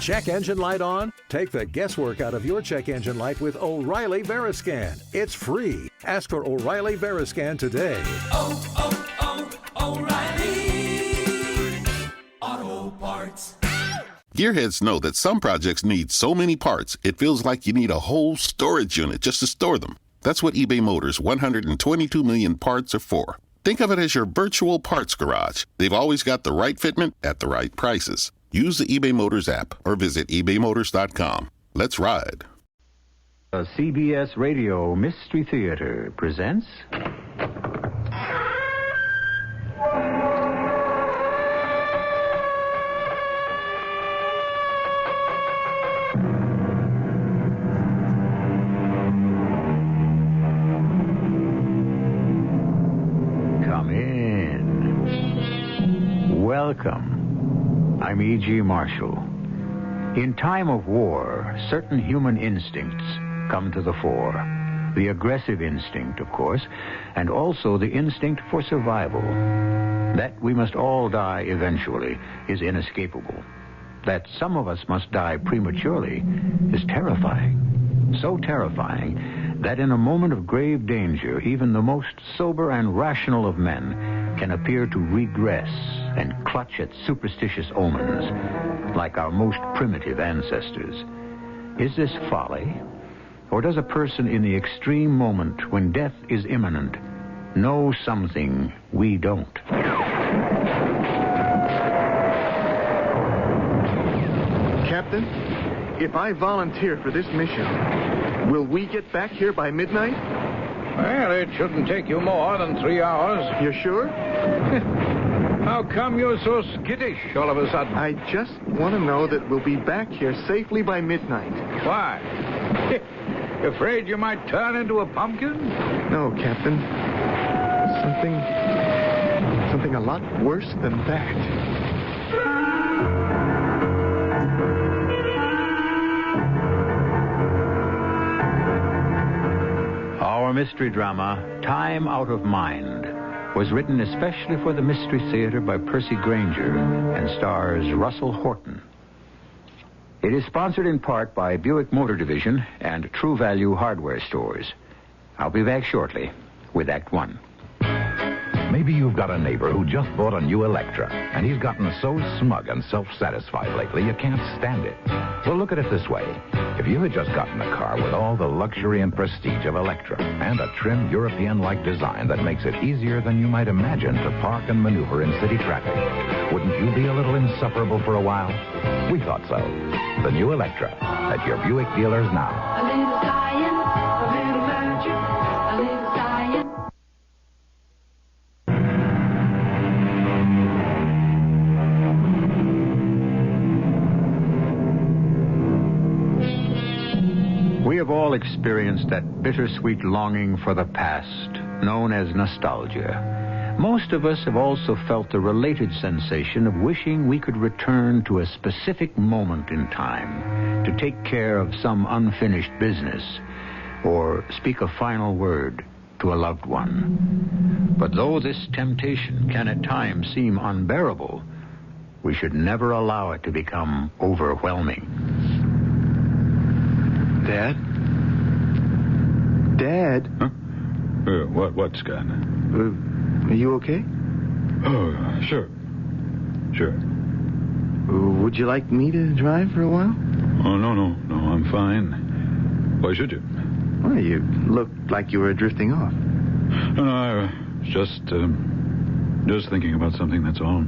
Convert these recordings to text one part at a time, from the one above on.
Check engine light on? Take the guesswork out of your check engine light with O'Reilly Veriscan. It's free. Ask for O'Reilly Veriscan today. O'Reilly Auto Parts. Gearheads know that some projects need so many parts, it feels like you need a whole storage unit just to store them. That's what eBay Motors' 122 million parts are for. Think of it as your virtual parts garage. They've always got the right fitment at the right prices. Use the eBay Motors app or visit ebaymotors.com. Let's ride. The CBS Radio Mystery Theater presents... Come in. Welcome. I'm E.G. Marshall. In time of war, certain human instincts come to the fore. The aggressive instinct, of course, and also the instinct for survival. That we must all die eventually is inescapable. That some of us must die prematurely is terrifying. So terrifying that in a moment of grave danger, even the most sober and rational of men can appear to regress and clutch at superstitious omens, like our most primitive ancestors. Is this folly? Or does a person in the extreme moment when death is imminent know something we don't? Captain, if I volunteer for this mission, will we get back here by midnight? Well, it shouldn't take you more than 3 hours. You're sure? How come you're so skittish all of a sudden? I just want to know that we'll be back here safely by midnight. Why? Afraid you might turn into a pumpkin? No, Captain. Something a lot worse than that. Our mystery drama, Time Out of Mind, was written especially for the Mystery Theater by Percy Granger and stars Russell Horton. It is sponsored in part by Buick Motor Division and True Value Hardware Stores. I'll be back shortly with Act One. Maybe you've got a neighbor who just bought a new Electra, and he's gotten so smug and self-satisfied lately you can't stand it. Well, look at it this way. If you had just gotten a car with all the luxury and prestige of Electra and a trim European-like design that makes it easier than you might imagine to park and maneuver in city traffic, wouldn't you be a little insufferable for a while? We thought so. The new Electra at your Buick dealers now. A little science, a little magic, a little science. We have all experienced that bittersweet longing for the past, known as nostalgia. Most of us have also felt the related sensation of wishing we could return to a specific moment in time to take care of some unfinished business or speak a final word to a loved one. But though this temptation can at times seem unbearable, we should never allow it to become overwhelming. Dad? Dad? Huh? What, Scott? Are you okay? Oh, sure. Would you like me to drive for a while? Oh, no, I'm fine. Why should you? Well, you looked like you were drifting off. No, I was just thinking about something, that's all.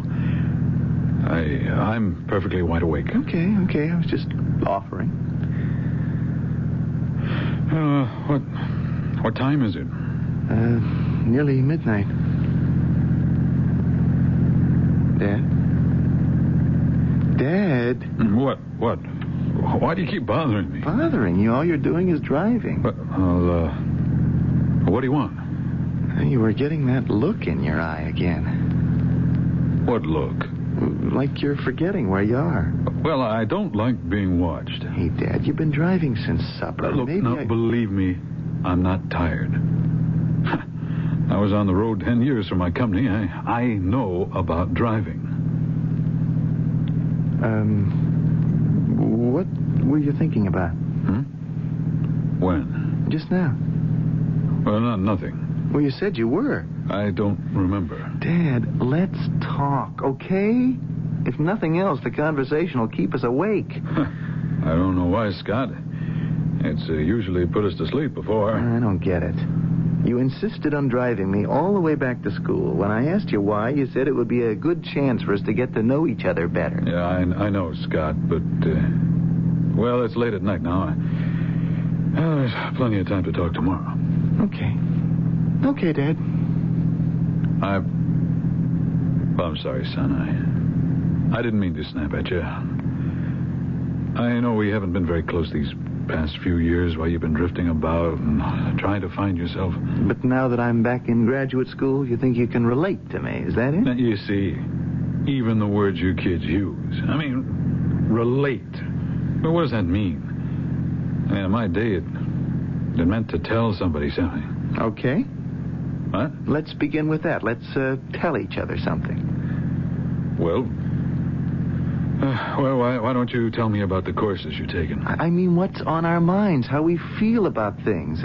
I'm perfectly wide awake. Okay, I was just offering. What time is it? Nearly midnight. Dad? What? Why do you keep bothering me? Bothering you? All you're doing is driving. What do you want? You were getting that look in your eye again. What look? Like you're forgetting where you are. Well, I don't like being watched. Hey, Dad, you've been driving since supper. Look, believe me, I'm not tired. I was on the road 10 years for my company. I know about driving. What were you thinking about? When? Just now. Well, nothing. Well, you said you were. I don't remember. Dad, let's talk, okay? If nothing else, the conversation will keep us awake. I don't know why, Scott. It's usually put us to sleep before. I don't get it. You insisted on driving me all the way back to school. When I asked you why, you said it would be a good chance for us to get to know each other better. Yeah, I know, Scott, but, well, it's late at night now. There's plenty of time to talk tomorrow. Okay. Okay, Dad. Well, I'm sorry, son. I didn't mean to snap at you. I know we haven't been very close these past few years while you've been drifting about and trying to find yourself. But now that I'm back in graduate school, you think you can relate to me, is that it? You see, even the words you kids use. I mean, relate. But what does that mean? In my day, it meant to tell somebody something. Okay. What? Let's begin with that. Let's tell each other something. Well, why don't you tell me about the courses you're taking? I mean, what's on our minds, how we feel about things,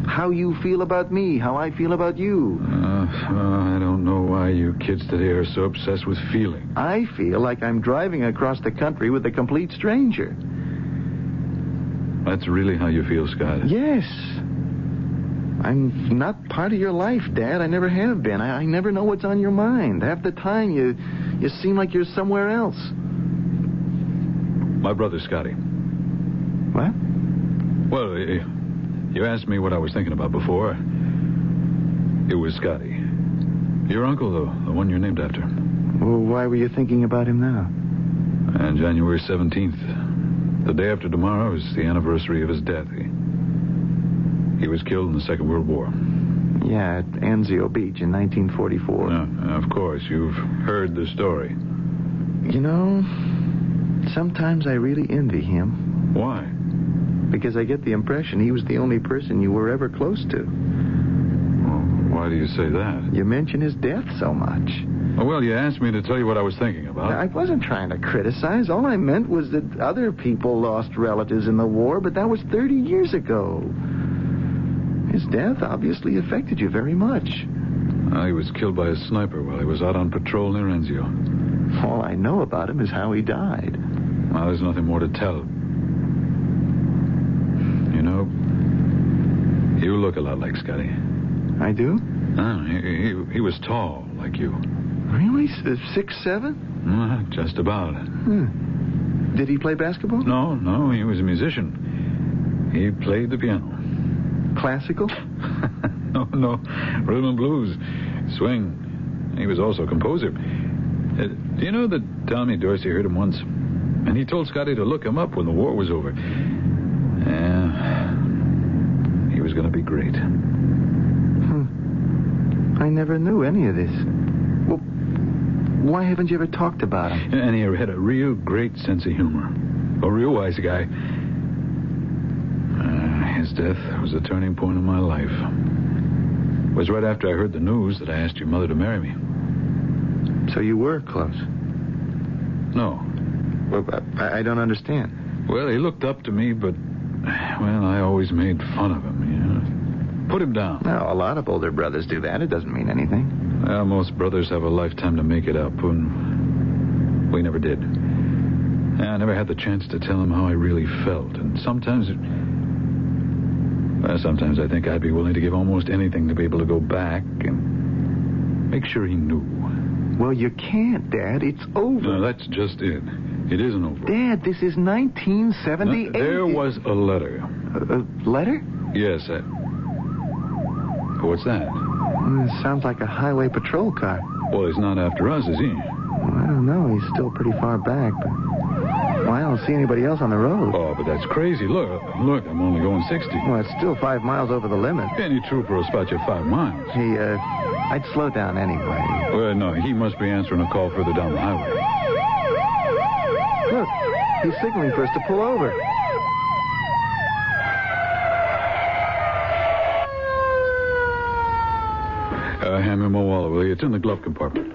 how you feel about me, how I feel about you. I don't know why you kids today are so obsessed with feeling. I feel like I'm driving across the country with a complete stranger. That's really how you feel, Scott? Yes. I'm not part of your life, Dad. I never have been. I never know what's on your mind. Half the time, you seem like you're somewhere else. My brother, Scotty. What? Well, you asked me what I was thinking about before. It was Scotty. Your uncle, the one you're named after. Well, why were you thinking about him now? And January 17th, the day after tomorrow, is the anniversary of his death. He was killed in the Second World War. Yeah, at Anzio Beach in 1944. Of course, you've heard the story. You know, sometimes I really envy him. Why? Because I get the impression he was the only person you were ever close to. Well, why do you say that? You mention his death so much. Well, you asked me to tell you what I was thinking about. I wasn't trying to criticize. All I meant was that other people lost relatives in the war, but that was 30 years ago. His death obviously affected you very much. He was killed by a sniper while he was out on patrol near Enzio. All I know about him is how he died. Well, there's nothing more to tell. You know, you look a lot like Scotty. I do? He was tall, like you. Really? 6'7"? Just about. Did he play basketball? No, he was a musician. He played the piano. Classical? No. Rhythm and blues. Swing. He was also a composer. Do you know that Tommy Dorsey heard him once? And he told Scotty to look him up when the war was over. He was going to be great. I never knew any of this. Well, why haven't you ever talked about him? And he had a real great sense of humor. A real wise guy. His death was a turning point in my life. It was right after I heard the news that I asked your mother to marry me. So you were close? No. Well, I don't understand. Well, he looked up to me, but, well, I always made fun of him, you know. Put him down. No, a lot of older brothers do that. It doesn't mean anything. Well, most brothers have a lifetime to make it up, and we never did. I never had the chance to tell him how I really felt, and sometimes I think I'd be willing to give almost anything to be able to go back and make sure he knew. Well, you can't, Dad. It's over. No, that's just it. It isn't over. Dad, this is 1978. There was a letter. A letter? Yes. What's that? It sounds like a highway patrol car. Well, he's not after us, is he? Well, I don't know. He's still pretty far back, but... Well, I don't see anybody else on the road. Oh, but that's crazy. Look, I'm only going 60. Well, it's still 5 miles over the limit. Any trooper will spot you 5 miles. Hey, I'd slow down anyway. Well, no, he must be answering a call further down the highway. Look, he's signaling for us to pull over. Hand me my wallet, will you? It's in the glove compartment.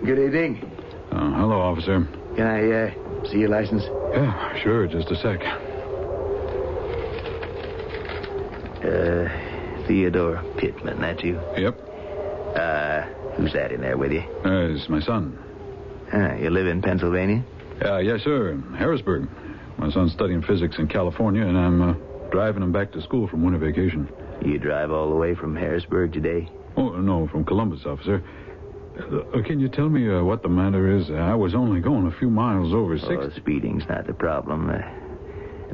Good evening. Hello, officer. Can I See your license? Yeah, sure, just a sec. Theodore Pittman, that you? Yep. Who's that in there with you? It's my son. You live in Pennsylvania? Yes, sir. Harrisburg. My son's studying physics in California, and I'm driving him back to school from winter vacation. You drive all the way from Harrisburg today? Oh, no, from Columbus, officer. Can you tell me what the matter is? I was only going a few miles over 60. Oh, speeding's not the problem.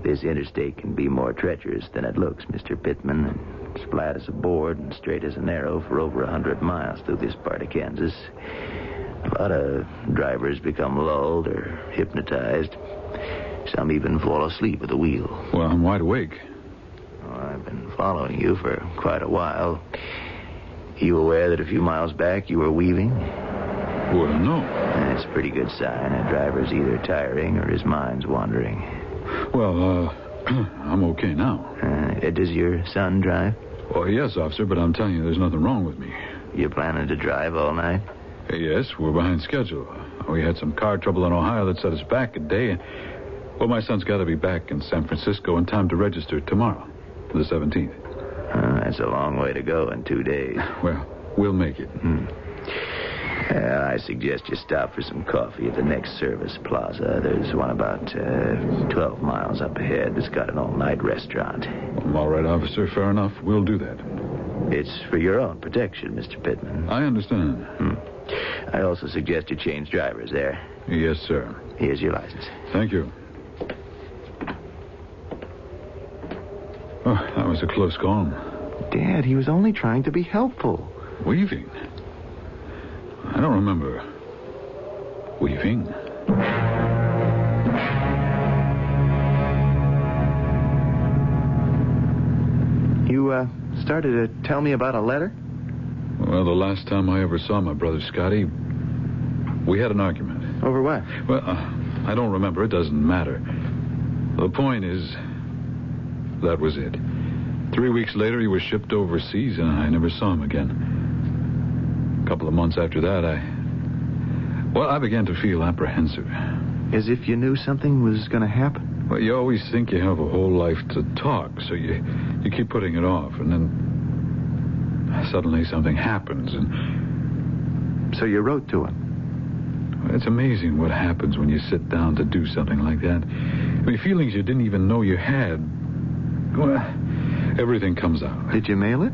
This interstate can be more treacherous than it looks, Mr. Pittman. It's flat as a board and straight as an arrow for over 100 miles through this part of Kansas. A lot of drivers become lulled or hypnotized. Some even fall asleep at the wheel. Well, I'm wide awake. Oh, I've been following you for quite a while. You aware that a few miles back you were weaving? Well, no. That's a pretty good sign. A driver's either tiring or his mind's wandering. Well, I'm okay now. Does your son drive? Well, yes, officer, but I'm telling you there's nothing wrong with me. You planning to drive all night? Yes, we're behind schedule. We had some car trouble in Ohio that set us back a day. Well, my son's got to be back in San Francisco in time to register tomorrow, the 17th. That's a long way to go in 2 days. Well, we'll make it. I suggest you stop for some coffee at the next service plaza. There's one about 12 miles up ahead that's got an all-night restaurant. All right, officer, fair enough. We'll do that. It's for your own protection, Mr. Pittman. I understand. I also suggest you change drivers there. Yes, sir. Here's your license. Thank you. Oh, that was a close call. Dad, he was only trying to be helpful. Weaving? I don't remember weaving. You, started to tell me about a letter? Well, the last time I ever saw my brother Scotty, we had an argument. Over what? Well, I don't remember. It doesn't matter. The point is, that was it. 3 weeks later, he was shipped overseas, and I never saw him again. A couple of months after that, I began to feel apprehensive. As if you knew something was going to happen? Well, you always think you have a whole life to talk, so you keep putting it off, and then suddenly something happens, and... So you wrote to him? It's amazing what happens when you sit down to do something like that. I mean, feelings you didn't even know you had. Well, everything comes out. Did you mail it?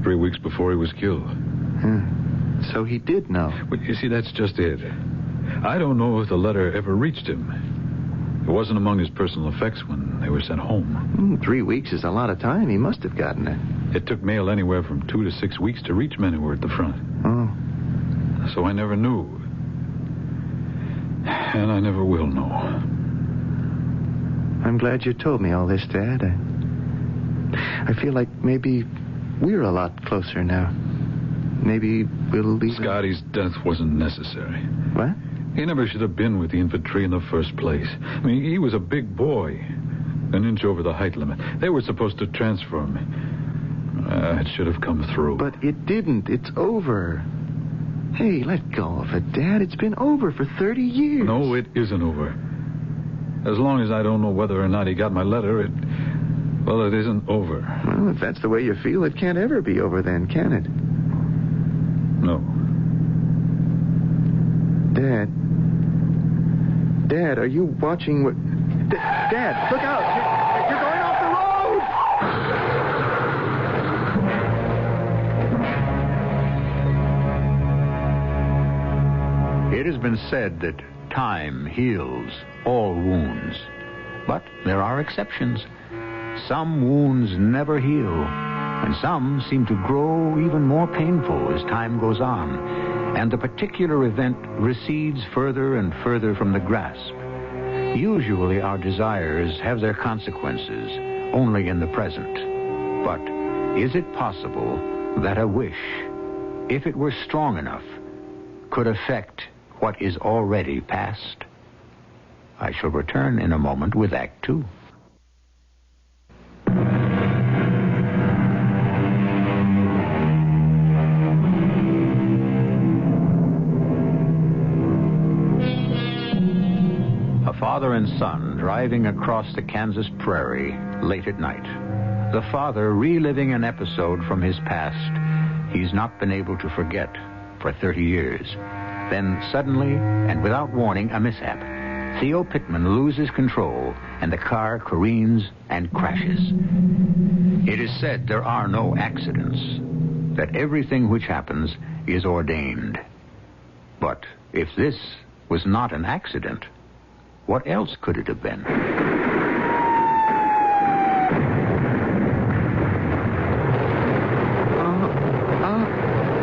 3 weeks before he was killed. So he did know. But you see, that's just it. I don't know if the letter ever reached him. It wasn't among his personal effects when they were sent home. 3 weeks is a lot of time. He must have gotten it. It took mail anywhere from 2 to 6 weeks to reach men who were at the front. Oh. So I never knew. And I never will know. I'm glad you told me all this, Dad. I feel like maybe we're a lot closer now. Maybe we'll be... Scotty's death wasn't necessary. What? He never should have been with the infantry in the first place. I mean, he was a big boy. An inch over the height limit. They were supposed to transfer me. It should have come through. But it didn't. It's over. Hey, let go of it, Dad. It's been over for 30 years. No, it isn't over. As long as I don't know whether or not he got my letter, it isn't over. Well, if that's the way you feel, it can't ever be over then, can it? No. Dad, are you watching what... Dad, look out! You're going off the road! It has been said that time heals all wounds. But there are exceptions. Some wounds never heal, and some seem to grow even more painful as time goes on, and the particular event recedes further and further from the grasp. Usually our desires have their consequences only in the present. But is it possible that a wish, if it were strong enough, could affect what is already past? I shall return in a moment with Act Two. A father and son driving across the Kansas prairie late at night. The father reliving an episode from his past he's not been able to forget for 30 years. Then suddenly, and without warning, a mishap. Theo Pittman loses control, and the car careens and crashes. It is said there are no accidents, that everything which happens is ordained. But if this was not an accident, what else could it have been?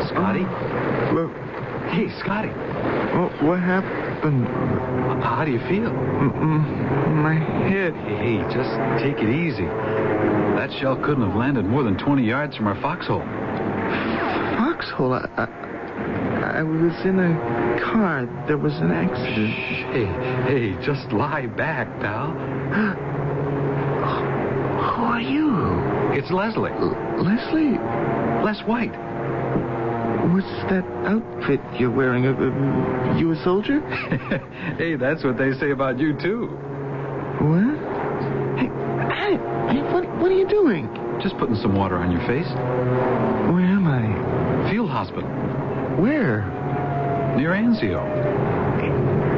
Scotty? Look, Hey, Scotty. what happened? How do you feel? My head. Hey, just take it easy. That shell couldn't have landed more than 20 yards from our foxhole. Foxhole. I was in a car. There was an accident. Hey, just lie back, pal. Who are you? It's Leslie. Leslie? Les White. What's that outfit you're wearing? You a soldier? Hey, that's what they say about you, too. What? Hey, what are you doing? Just putting some water on your face. Where am I? Field hospital. Where? Near Anzio.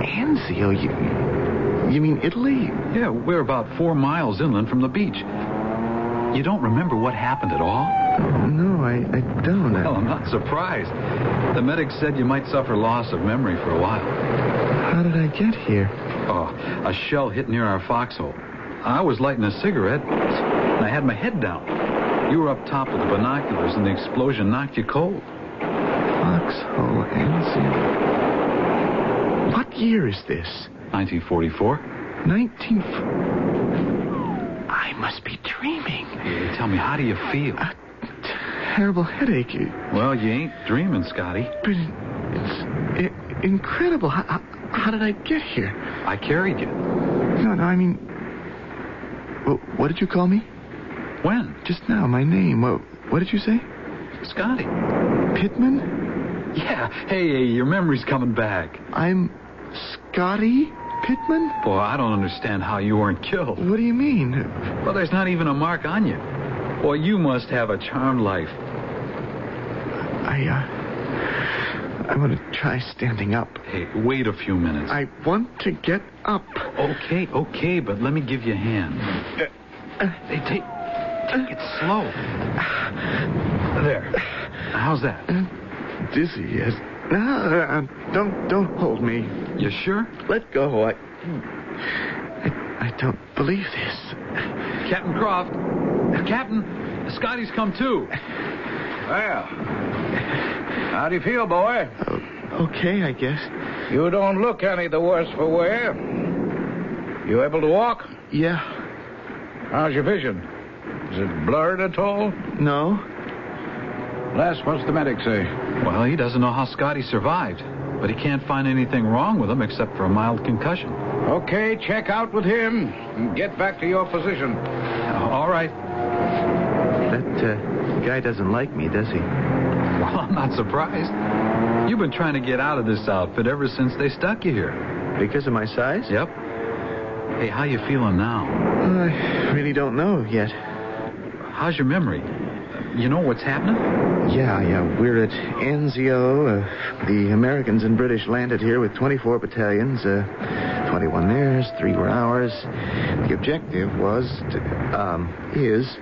Anzio? You mean Italy? Yeah, we're about 4 miles inland from the beach. You don't remember what happened at all? No, I don't. Well, I'm not surprised. The medics said you might suffer loss of memory for a while. How did I get here? Oh, a shell hit near our foxhole. I was lighting a cigarette, and I had my head down. You were up top with the binoculars, and the explosion knocked you cold. Foxhole, Anzio. What year is this? 1944. 19... I must be dreaming. Hey, tell me, how do you feel? A terrible headache. Well, you ain't dreaming, Scotty. But it's incredible. How did I get here? I carried you. No, I mean... What did you call me? When? Just now, my name. What did you say? Scotty. Pittman? Yeah. Hey, your memory's coming back. I'm Scotty Pittman? Boy, I don't understand how you weren't killed. What do you mean? Well, there's not even a mark on you. Boy, you must have a charmed life. I want to try standing up. Hey, wait a few minutes. I want to get up. Okay, but let me give you a hand. Hey, take it slow. There. How's that? Dizzy, yes. No, don't hold me. You sure? Let go. I don't believe this. Captain Croft. Captain, Scotty's come too. Well, how do you feel, boy? Okay, I guess. You don't look any the worse for wear. You able to walk? Yeah. How's your vision? Is it blurred at all? No. Les, what's the medic say? Well, he doesn't know how Scotty survived, but he can't find anything wrong with him except for a mild concussion. Okay, check out with him and get back to your position. All right. That guy doesn't like me, does he? Well, I'm not surprised. You've been trying to get out of this outfit ever since they stuck you here. Because of my size? Yep. Hey, how you feeling now? I really don't know yet. How's your memory? You know what's happening? Yeah. We're at Anzio. The Americans and British landed here with 24 battalions. 21 theirs, 3 were ours. The objective is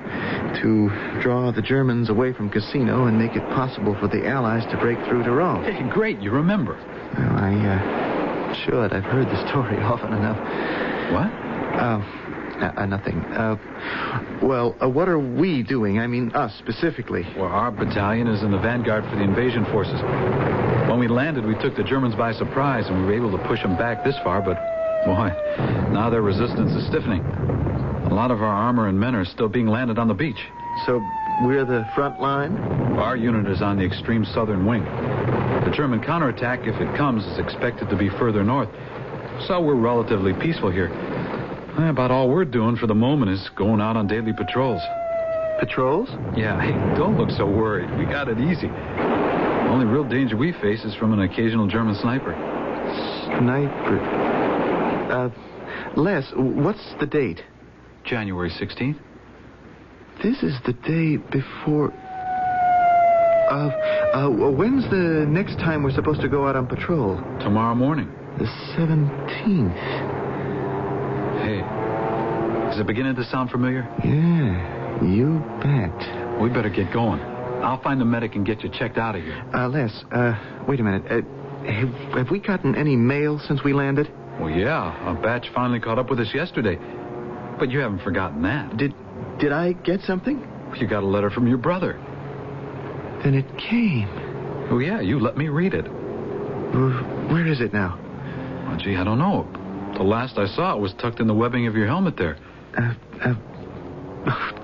to draw the Germans away from Casino and make it possible for the Allies to break through to Rome. Hey, great, you remember. Well, I should. I've heard the story often enough. What? Nothing. What are we doing? I mean, us, specifically. Well, our battalion is in the vanguard for the invasion forces. When we landed, we took the Germans by surprise, and we were able to push them back this far, but, boy, now their resistance is stiffening. A lot of our armor and men are still being landed on the beach. So we're the front line? Our unit is on the extreme southern wing. The German counterattack, if it comes, is expected to be further north. So we're relatively peaceful here. About all we're doing for the moment is going out on daily patrols. Patrols? Yeah, hey, don't look so worried. We got it easy. The only real danger we face is from an occasional German sniper. Sniper? Les, what's the date? January 16th. This is the day before... when's the next time we're supposed to go out on patrol? Tomorrow morning. The 17th. Hey, is it beginning to sound familiar? Yeah, you bet. We better get going. I'll find the medic and get you checked out of here. Les, wait a minute. Have we gotten any mail since we landed? Well, yeah. A batch finally caught up with us yesterday. But you haven't forgotten that. Did I get something? You got a letter from your brother. Then it came. Oh, yeah, you let me read it. Where is it now? Well, gee, I don't know. The last I saw it was tucked in the webbing of your helmet there.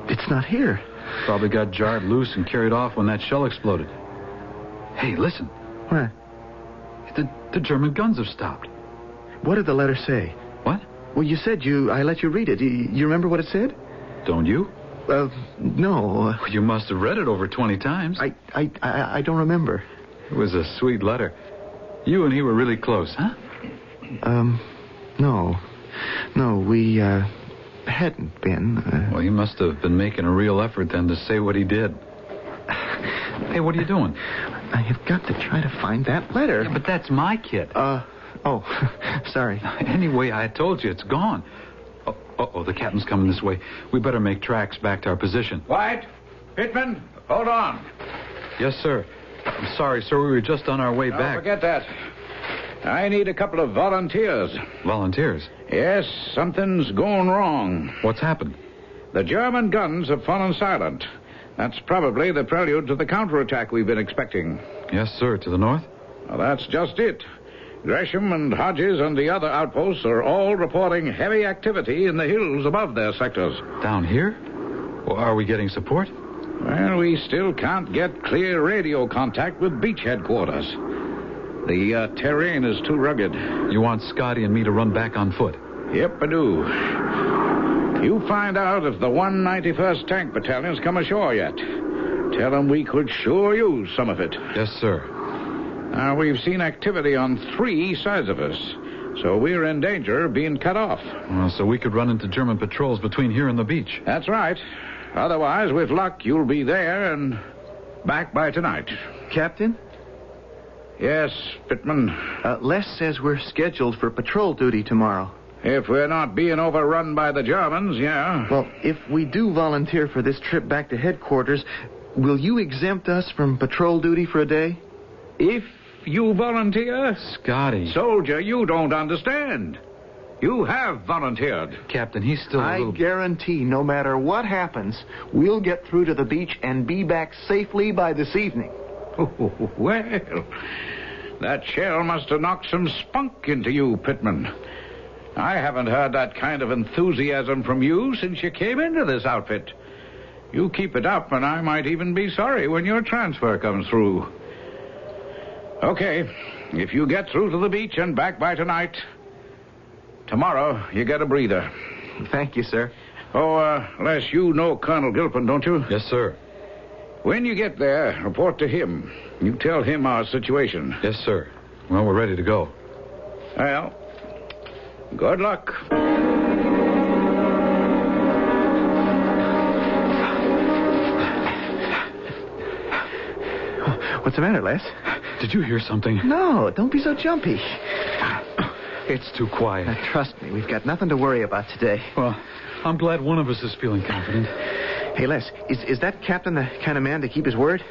It's not here. Probably got jarred loose and carried off when that shell exploded. Hey, listen. What? The German guns have stopped. What did the letter say? What? Well, you said I let you read it. You remember what it said? Don't you? No. You must have read it over 20 times. I don't remember. It was a sweet letter. You and he were really close, huh? No. No, we, hadn't been. Well, he must have been making a real effort then to say what he did. Hey, what are you doing? I have got to try to find that letter. Yeah, but that's my kit. Oh, sorry. Anyway, I told you, it's gone. Oh, the captain's coming this way. We better make tracks back to our position. White, Pittman, hold on. Yes, sir. I'm sorry, sir. We were just on our way back. Forget that. I need a couple of volunteers. Volunteers? Yes, something's going wrong. What's happened? The German guns have fallen silent. That's probably the prelude to the counterattack we've been expecting. Yes, sir. To the north? Well, that's just it. Gresham and Hodges and the other outposts are all reporting heavy activity in the hills above their sectors. Down here? Well, are we getting support? Well, we still can't get clear radio contact with beach headquarters. The terrain is too rugged. You want Scotty and me to run back on foot? Yep, I do. You find out if the 191st Tank Battalion's come ashore yet. Tell them we could sure use some of it. Yes, sir. Now, we've seen activity on 3 sides of us, so we're in danger of being cut off. Well, so we could run into German patrols between here and the beach. That's right. Otherwise, with luck, you'll be there and back by tonight. Captain? Yes, Pittman. Les says we're scheduled for patrol duty tomorrow. If we're not being overrun by the Germans, yeah. Well, if we do volunteer for this trip back to headquarters, will you exempt us from patrol duty for a day? If you volunteer? Scotty. Soldier, you don't understand. You have volunteered. Captain, he's still a little... I guarantee no matter what happens, we'll get through to the beach and be back safely by this evening. Well, that shell must have knocked some spunk into you, Pittman. I haven't heard that kind of enthusiasm from you since you came into this outfit. You keep it up, and I might even be sorry when your transfer comes through. Okay, if you get through to the beach and back by tonight, tomorrow you get a breather. Thank you, sir. Oh, Les, you know Colonel Gilpin, don't you? Yes, sir. When you get there, report to him. You tell him our situation. Yes, sir. Well, we're ready to go. Well, good luck. What's the matter, Les? Did you hear something? No, don't be so jumpy. It's too quiet. Now, trust me, we've got nothing to worry about today. Well, I'm glad one of us is feeling confident. Hey, Les, is that captain the kind of man to keep his word?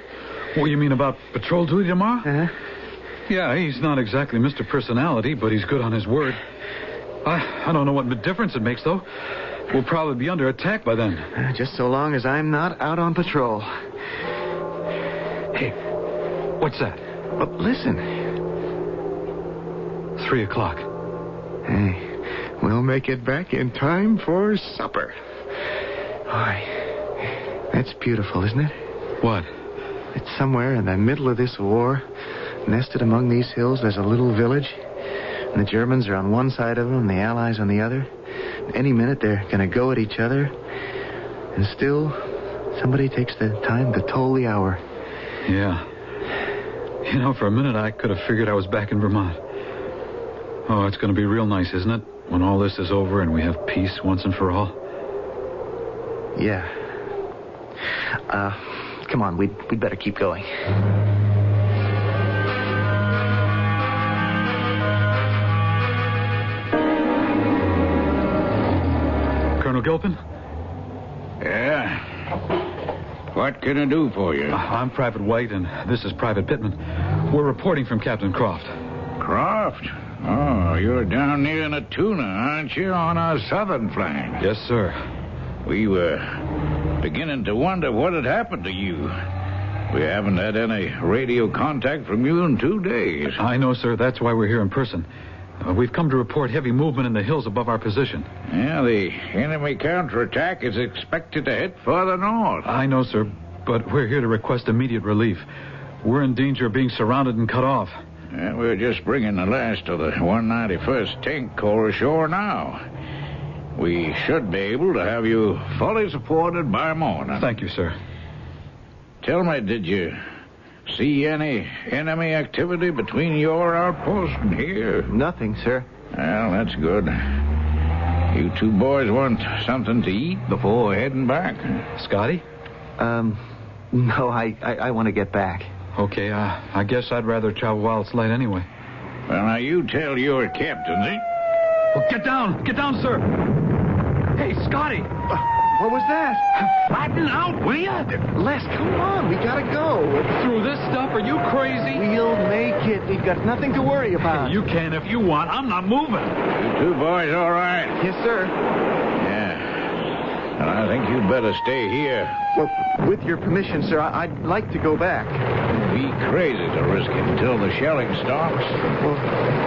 What, you mean about patrol duty tomorrow? Uh-huh. Yeah, he's not exactly Mr. Personality, but he's good on his word. I don't know what difference it makes, though. We'll probably be under attack by then. Just so long as I'm not out on patrol. Hey, what's that? Well, listen. 3 o'clock. Hey, we'll make it back in time for supper. Boy, that's beautiful, isn't it? What? It's somewhere in the middle of this war, nested among these hills, there's a little village. And the Germans are on one side of them, and the Allies on the other. Any minute, they're going to go at each other. And still, somebody takes the time to toll the hour. Yeah. You know, for a minute, I could have figured I was back in Vermont. Oh, it's going to be real nice, isn't it? When all this is over and we have peace once and for all. Yeah. Come on, we'd better keep going. Colonel Gilpin? Yeah? What can I do for you? I'm Private White, and this is Private Pittman. We're reporting from Captain Croft. Croft? Oh, you're down near Natuna, aren't you, on our southern flank? Yes, sir. We were beginning to wonder what had happened to you. We haven't had any radio contact from you in 2 days. I know, sir. That's why we're here in person. We've come to report heavy movement in the hills above our position. Yeah, the enemy counterattack is expected to hit further north. I know, sir, but we're here to request immediate relief. We're in danger of being surrounded and cut off. Yeah, we're just bringing the last of the 191st Tank Corps ashore now. We should be able to have you fully supported by morning. Thank you, sir. Tell me, did you see any enemy activity between your outpost and here? Nothing, sir. Well, that's good. You two boys want something to eat before heading back? Scotty? No, I want to get back. Okay, I guess I'd rather travel while it's light anyway. Well, now, you tell your captain, eh? Well, get down, sir. Hey, Scotty. What was that? Flatten out, will you? Les, come on. We gotta go. Through this stuff? Are you crazy? We'll make it. We've got nothing to worry about. You can if you want. I'm not moving. You two boys all right? Yes, sir. Yeah. Well, I think you'd better stay here. Well, with your permission, sir, I'd like to go back. Be crazy to risk it until the shelling stops. Well,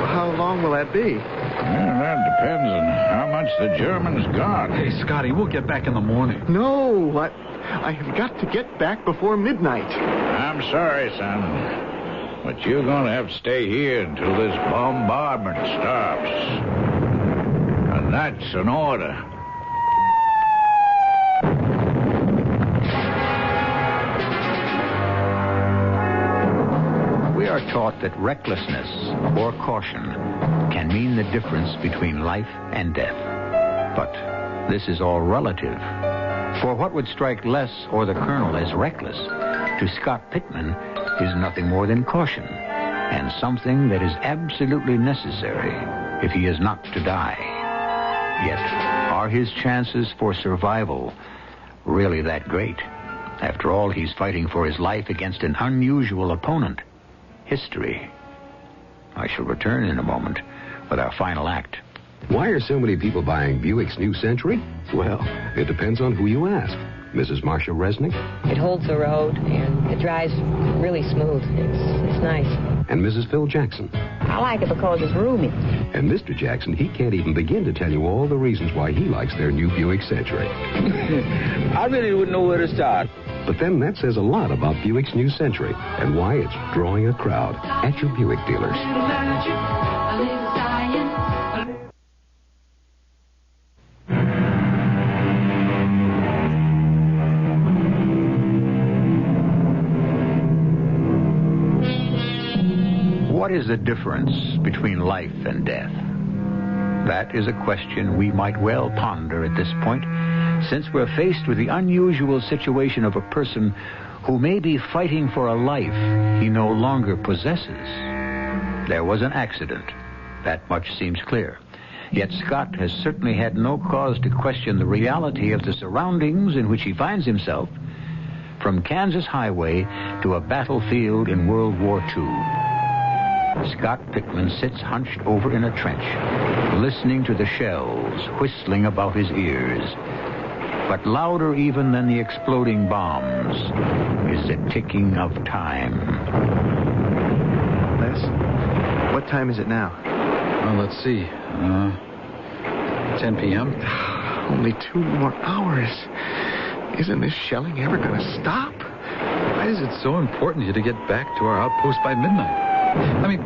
how long will that be? Well, that depends on how much the Germans got. Hey, Scotty, we'll get back in the morning. No, I have got to get back before midnight. I'm sorry, son, but you're going to have to stay here until this bombardment stops. And that's an order. We are taught that recklessness or caution can mean the difference between life and death. But this is all relative. For what would strike Les or the Colonel as reckless to Scott Pittman is nothing more than caution, and something that is absolutely necessary if he is not to die. Yet, are his chances for survival really that great? After all, he's fighting for his life against an unusual opponent. History. I shall return in a moment with our final act. Why are so many people buying Buick's New Century? Well, it depends on who you ask. Mrs. Marcia Resnick? It holds the road, and it drives really smooth. It's nice. And Mrs. Phil Jackson? I like it because it's roomy. And Mr. Jackson, he can't even begin to tell you all the reasons why he likes their new Buick Century. I really wouldn't know where to start. But then that says a lot about Buick's New Century and why it's drawing a crowd at your Buick dealers. What is the difference between life and death? That is a question we might well ponder at this point, since we're faced with the unusual situation of a person who may be fighting for a life he no longer possesses. There was an accident. That much seems clear. Yet Scott has certainly had no cause to question the reality of the surroundings in which he finds himself, from Kansas highway to a battlefield in World War II. Scott Pittman sits hunched over in a trench, listening to the shells whistling about his ears. But louder even than the exploding bombs is the ticking of time. Les, what time is it now? Well, let's see. 10 p.m. Only 2 more hours. Isn't this shelling ever going to stop? Why is it so important to you to get back to our outpost by midnight? I mean,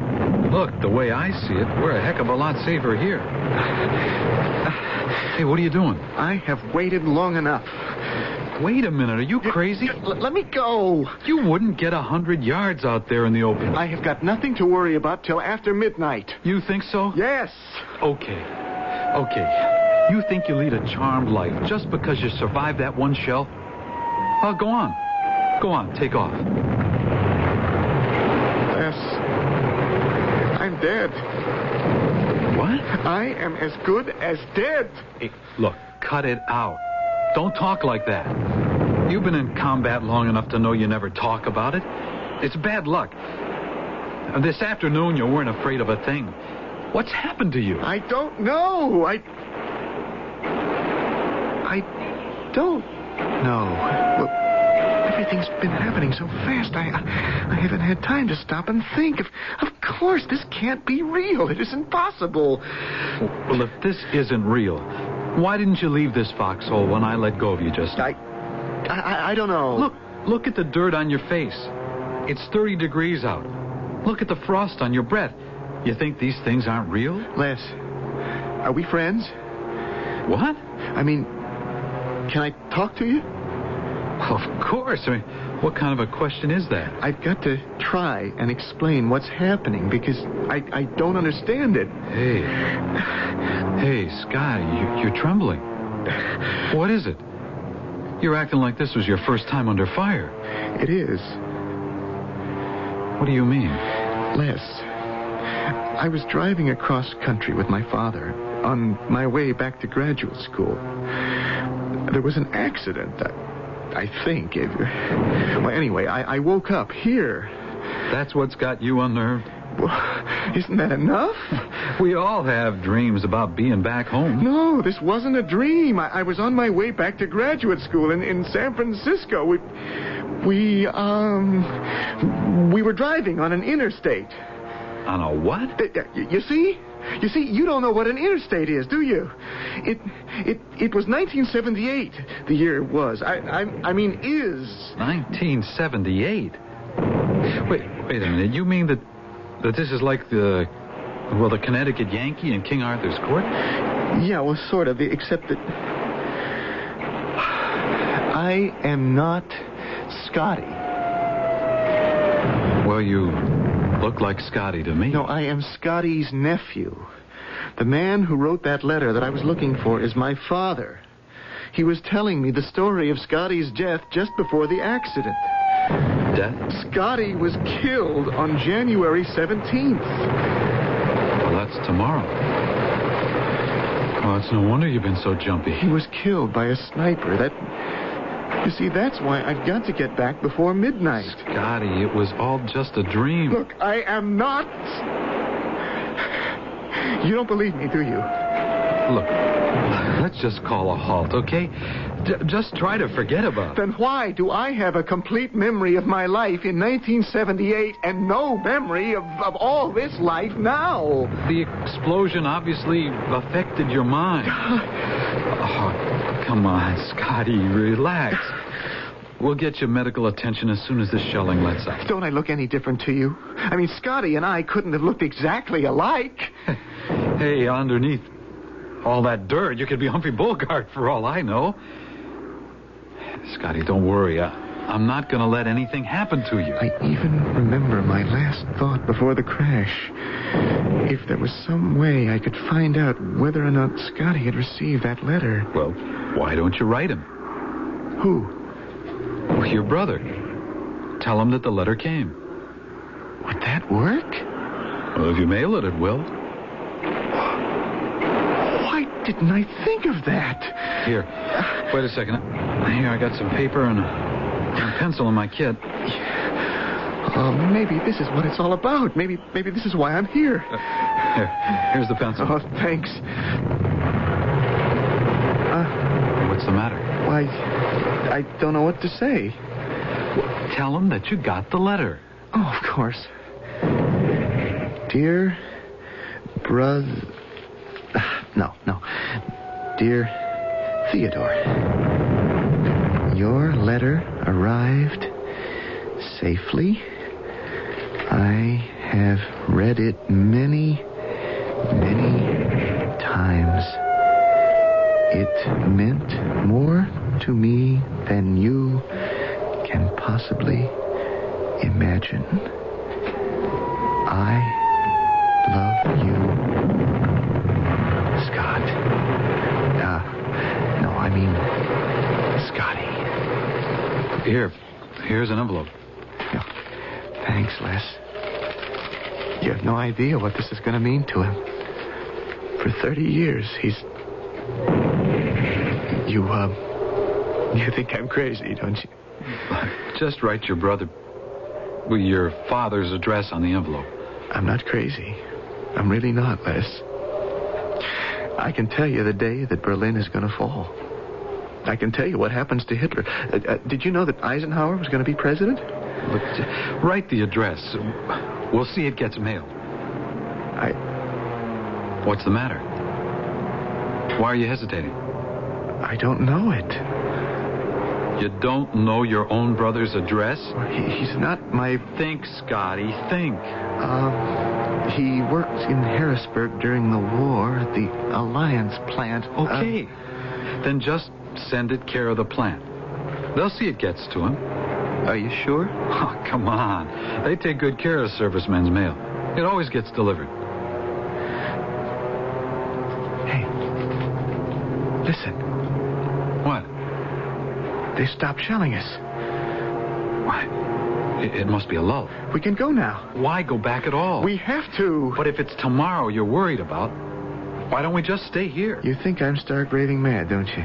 look, the way I see it, we're a heck of a lot safer here. Hey, what are you doing? I have waited long enough. Wait a minute. Are you crazy? Let me go. You wouldn't get 100 yards out there in the open. I have got nothing to worry about till after midnight. You think so? Yes. Okay. You think you lead a charmed life just because you survived that one shell? Well, go on. Go on, take off. Yes. I'm dead. What? I am as good as dead. Hey, look, cut it out. Don't talk like that. You've been in combat long enough to know you never talk about it. It's bad luck. This afternoon, you weren't afraid of a thing. What's happened to you? I don't know. I don't know. Well, everything's been happening so fast. I haven't had time to stop and think. Of course, this can't be real. It isn't possible. Well, if this isn't real, why didn't you leave this foxhole when I let go of you just now? I don't know. Look at the dirt on your face. It's 30 degrees out. Look at the frost on your breath. You think these things aren't real? Les, are we friends? What? I mean, can I talk to you? Of course. I mean, what kind of a question is that? I've got to try and explain what's happening because I don't understand it. Hey, Scotty, you're trembling. What is it? You're acting like this was your first time under fire. It is. What do you mean? Les, I was driving across country with my father on my way back to graduate school. There was an accident, I think. Well, anyway, I woke up here. That's what's got you unnerved? Well, isn't that enough? We all have dreams about being back home. No, this wasn't a dream. I was on my way back to graduate school in San Francisco. We were driving on an interstate. On a what? You see? You don't know what an interstate is, do you? It was 1978, the year it was. I mean, is. 1978? Wait a minute. You mean that this is like the Connecticut Yankee in King Arthur's Court? Yeah, well, sort of, except that I am not Scotty. Well, you look like Scotty to me. No, I am Scotty's nephew. The man who wrote that letter that I was looking for is my father. He was telling me the story of Scotty's death just before the accident. Death? Scotty was killed on January 17th. Well, that's tomorrow. Well, it's no wonder you've been so jumpy. He was killed by a sniper. You see, that's why I've got to get back before midnight. Scotty, it was all just a dream. Look, I am not. You don't believe me, do you? Look, let's just call a halt, okay? Just try to forget about it. Then why do I have a complete memory of my life in 1978 and no memory of all this life now? The explosion obviously affected your mind. Oh, come on, Scotty, relax. We'll get you medical attention as soon as the shelling lets up. Don't I look any different to you? I mean, Scotty and I couldn't have looked exactly alike. Hey, underneath all that dirt, you could be Humphrey Bogart for all I know. Scotty, don't worry. I'm not going to let anything happen to you. I even remember my last thought before the crash. If there was some way I could find out whether or not Scotty had received that letter. Well, why don't you write him? Who? Your brother. Tell him that the letter came. Would that work? Well, if you mail it, it will. Why didn't I think of that? Here, wait a second. Here, I got some paper and a pencil in my kit. Oh, maybe this is what it's all about. Maybe this is why I'm here. Here's the pencil. Oh, thanks. What's the matter? Why, I don't know what to say. Well, tell him that you got the letter. Oh, of course. Dear brother... No. Dear Theodore, your letter arrived safely. I have read it many, many times. It meant more to me than you can possibly imagine. I love you, Scott. No, I mean, Scotty. Here's an envelope. Thanks, Les. You have no idea what this is going to mean to him. For 30 years, he's... You think I'm crazy, don't you? Just write your brother... with your father's address on the envelope. I'm not crazy. I'm really not, Les. I can tell you the day that Berlin is going to fall. I can tell you what happens to Hitler. Did you know that Eisenhower was going to be president? Look, write the address. We'll see it gets mailed. What's the matter? Why are you hesitating? I don't know it. You don't know your own brother's address? He's not my... Think, Scotty, think. He worked in Harrisburg during the war at the Alliance plant. Okay. Then just send it care of the plant. They'll see it gets to him. Are you sure? Oh, come on. They take good care of servicemen's mail. It always gets delivered. Hey, listen. What? They stopped shelling us. Why? It must be a lull. We can go now. Why go back at all? We have to. But if it's tomorrow you're worried about, why don't we just stay here? You think I'm stark raving mad, don't you?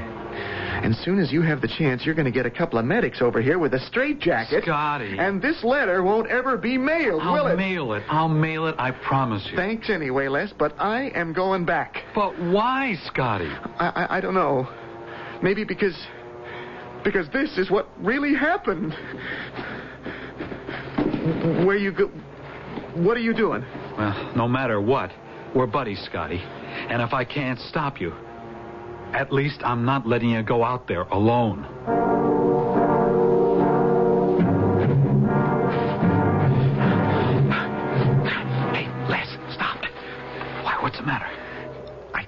And soon as you have the chance, you're going to get a couple of medics over here with a straitjacket. Scotty. And this letter won't ever be mailed, will it? I'll mail it, I promise you. Thanks anyway, Les, but I am going back. But why, Scotty? I don't know. Maybe because this is what really happened. Where you go... What are you doing? Well, no matter what, we're buddies, Scotty. And if I can't stop you, at least I'm not letting you go out there alone. Hey, Les, stop. Why, what's the matter? I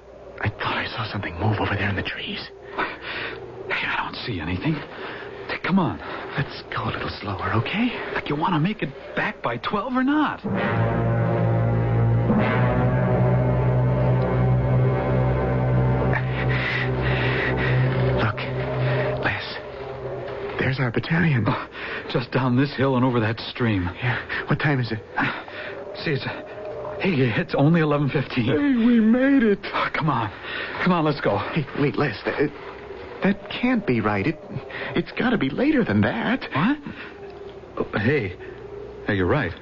thought I saw something move over there in the trees. Hey, I don't see anything. Hey, come on. Let's go a little slower, okay? Like you want to make it back by 12 or not? Look, Les, there's our battalion. Oh, just down this hill and over that stream. Yeah. What time is it? See, it's only 11:15. Hey, we made it. Oh, come on, let's go. Hey, wait, Les, that can't be right. It's got to be later than that. What? Oh, hey, you're right.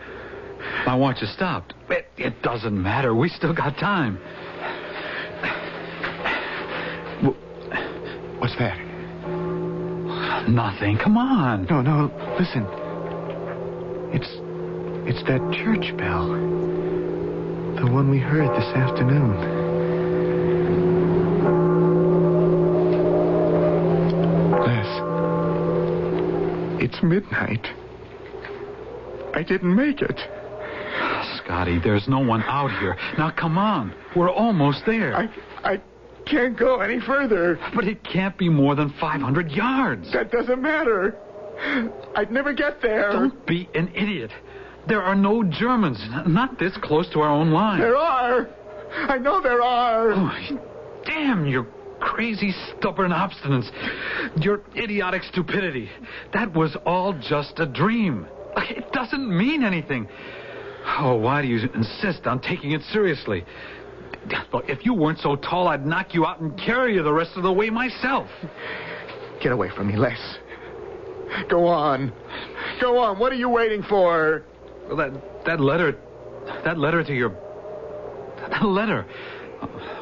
My watch has stopped. It doesn't matter. We still got time. What's that? Nothing. Come on. No, listen. It's that church bell. The one we heard this afternoon. It's midnight. I didn't make it. Scotty, there's no one out here. Now, come on. We're almost there. I can't go any further. But it can't be more than 500 yards. That doesn't matter. I'd never get there. Don't be an idiot. There are no Germans, not this close to our own line. There are. I know there are. Oh, damn your crazy, stubborn obstinance. Your idiotic stupidity. That was all just a dream. It doesn't mean anything. Oh, why do you insist on taking it seriously? Look, if you weren't so tall, I'd knock you out and carry you the rest of the way myself. Get away from me, Les. Go on. Go on. What are you waiting for? Well, that letter to your... That letter.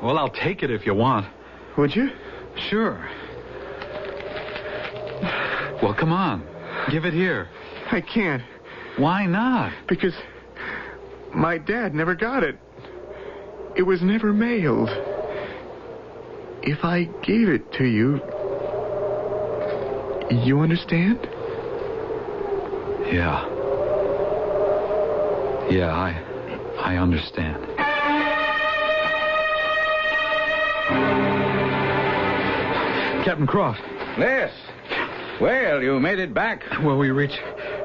Well, I'll take it if you want. Would you? Sure. Well, come on. Give it here. I can't. Why not? Because my dad never got it. It was never mailed. If I gave it to you, you understand? Yeah. Yeah, I understand. Captain Croft. Les. Well, you made it back. Well, we reached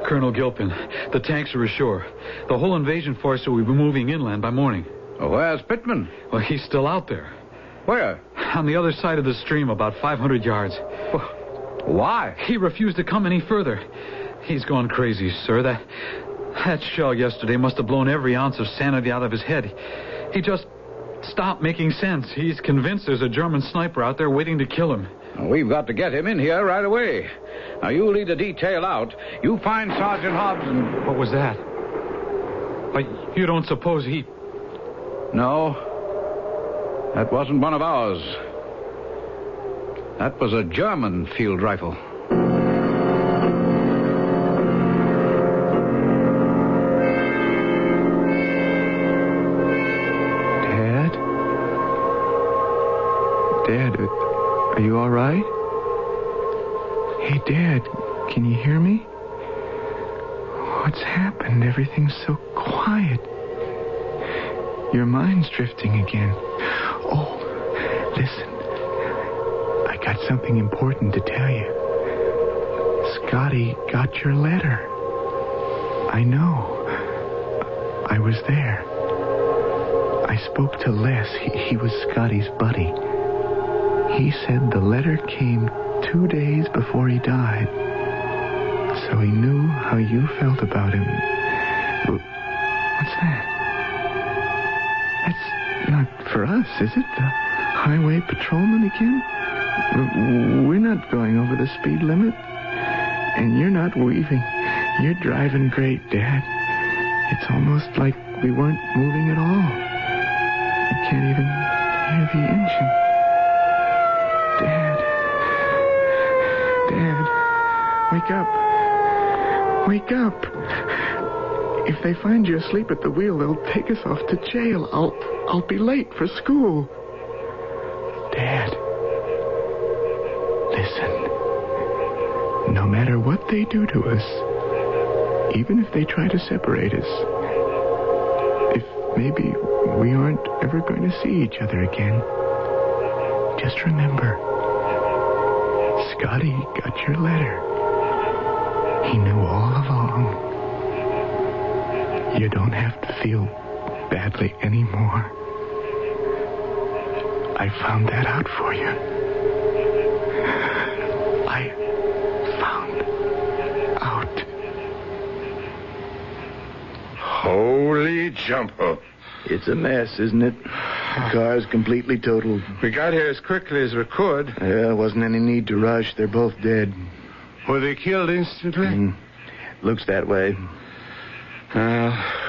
Colonel Gilpin. The tanks are ashore. The whole invasion force will be moving inland by morning. Where's Pittman? Well, he's still out there. Where? On the other side of the stream, about 500 yards. Why? He refused to come any further. He's gone crazy, sir. That shell yesterday must have blown every ounce of sanity out of his head. He just stopped making sense. He's convinced there's a German sniper out there waiting to kill him. We've got to get him in here right away. Now, you lead the detail out. You find Sergeant Hobbs and... What was that? You don't suppose he... No. That wasn't one of ours. That was a German field rifle. Dad, are you all right? Hey, Dad, can you hear me? What's happened? Everything's so quiet. Your mind's drifting again. Oh, listen. I got something important to tell you. Scotty got your letter. I know. I was there. I spoke to Les. He was Scotty's buddy. He said the letter came 2 days before he died. So he knew how you felt about him. What's that? That's not for us, is it? The highway patrolman again? We're not going over the speed limit. And you're not weaving. You're driving great, Dad. It's almost like we weren't moving at all. You can't even hear the engine. Dad, wake up. Wake up. If they find you asleep at the wheel, they'll take us off to jail. I'll be late for school. Dad, listen. No matter what they do to us, even if they try to separate us, if maybe we aren't ever going to see each other again, just remember, Scotty got your letter. He knew all along. You don't have to feel badly anymore. I found that out for you. I found out. Holy jumpo. It's a mess, isn't it? The car's completely totaled. We got here as quickly as we could. Yeah, wasn't any need to rush. They're both dead. Were they killed instantly? Looks that way.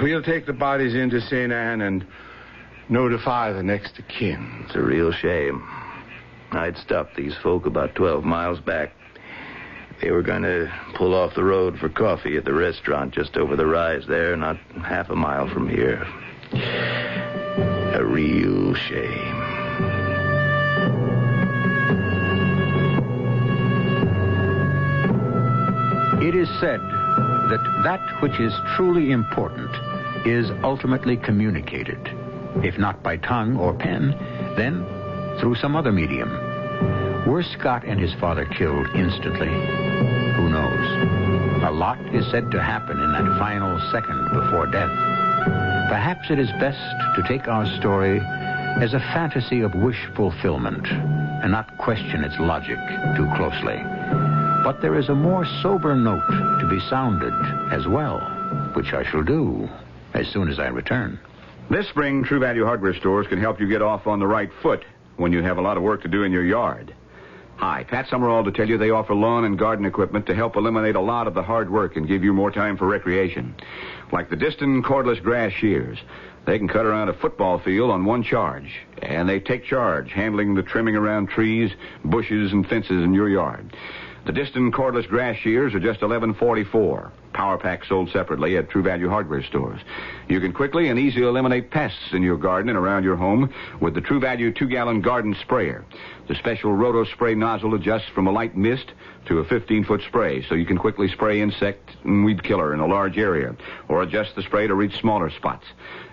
We'll take the bodies into St. Anne and notify the next of kin. It's a real shame. I'd stopped these folk about 12 miles back. They were going to pull off the road for coffee at the restaurant just over the rise there, not half a mile from here. A real shame. It is said that which is truly important is ultimately communicated, if not by tongue or pen, then through some other medium. Were Scott and his father killed instantly? Who knows? A lot is said to happen in that final second before death. Perhaps it is best to take our story as a fantasy of wish fulfillment and not question its logic too closely. But there is a more sober note to be sounded as well, which I shall do as soon as I return. This spring, True Value Hardware stores can help you get off on the right foot when you have a lot of work to do in your yard. Hi, Pat Summerall to tell you they offer lawn and garden equipment to help eliminate a lot of the hard work and give you more time for recreation. Like the Diston cordless grass shears. They can cut around a football field on one charge, and they take charge handling the trimming around trees, bushes, and fences in your yard. The Diston cordless grass shears are just $11.44. power pack sold separately at True Value hardware stores. You can quickly and easily eliminate pests in your garden and around your home with the True Value 2-gallon garden sprayer. The special roto spray nozzle adjusts from a light mist to a 15-foot spray, so you can quickly spray insect and weed killer in a large area, or adjust the spray to reach smaller spots.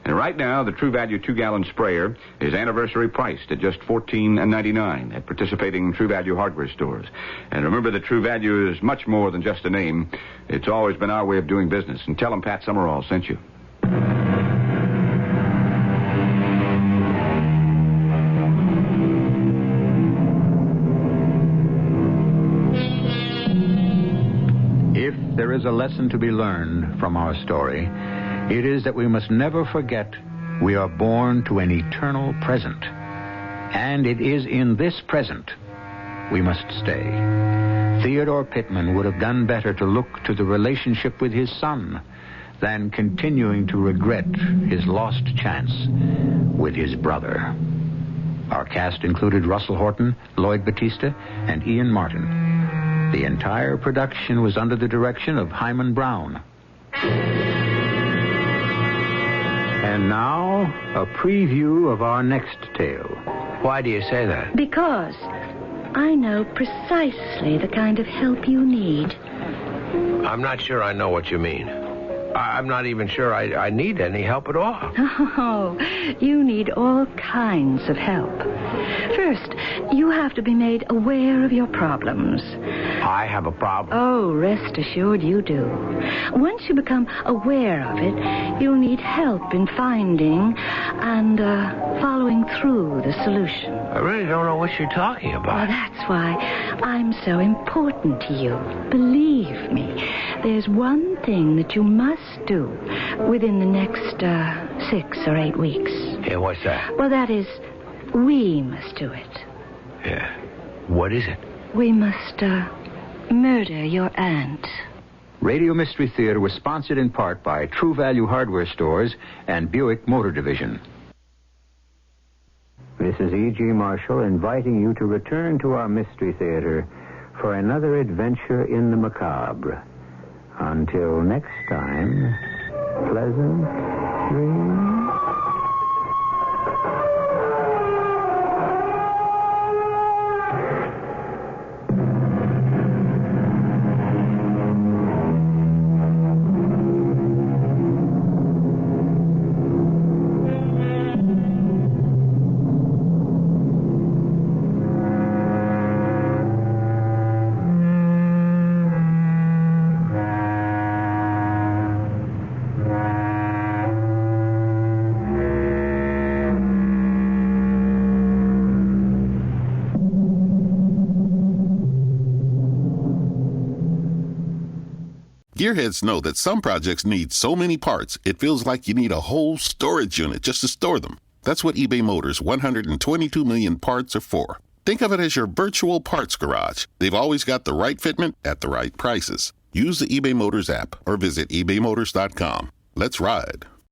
And right now, the True Value 2-gallon sprayer is anniversary priced at just $14.99 at participating True Value hardware stores. And remember that True Value is much more than just a name. It's always been our way of doing business. And tell them Pat Summerall sent you. If there is a lesson to be learned from our story, it is that we must never forget we are born to an eternal present. And it is in this present we must stay. Theodore Pittman would have done better to look to the relationship with his son than continuing to regret his lost chance with his brother. Our cast included Russell Horton, Lloyd Batista, and Ian Martin. The entire production was under the direction of Hyman Brown. And now, a preview of our next tale. Why do you say that? Because I know precisely the kind of help you need. I'm not sure I know what you mean. I'm not even sure I need any help at all. Oh, you need all kinds of help. First, you have to be made aware of your problems. I have a problem. Oh, rest assured you do. Once you become aware of it, you'll need help in finding and following through the solution. I really don't know what you're talking about. Well, that's why I'm so important to you. Believe me, there's one thing that you must do within the next 6 or 8 weeks. Yeah, what's that? Well, that is, we must do it. Yeah. What is it? We must murder your aunt. Radio Mystery Theater was sponsored in part by True Value Hardware Stores and Buick Motor Division. This is E.G. Marshall inviting you to return to our Mystery Theater for another adventure in the macabre. Until next time, pleasant dreams. Gearheads know that some projects need so many parts, it feels like you need a whole storage unit just to store them. That's what eBay Motors' 122 million parts are for. Think of it as your virtual parts garage. They've always got the right fitment at the right prices. Use the eBay Motors app or visit ebaymotors.com. Let's ride.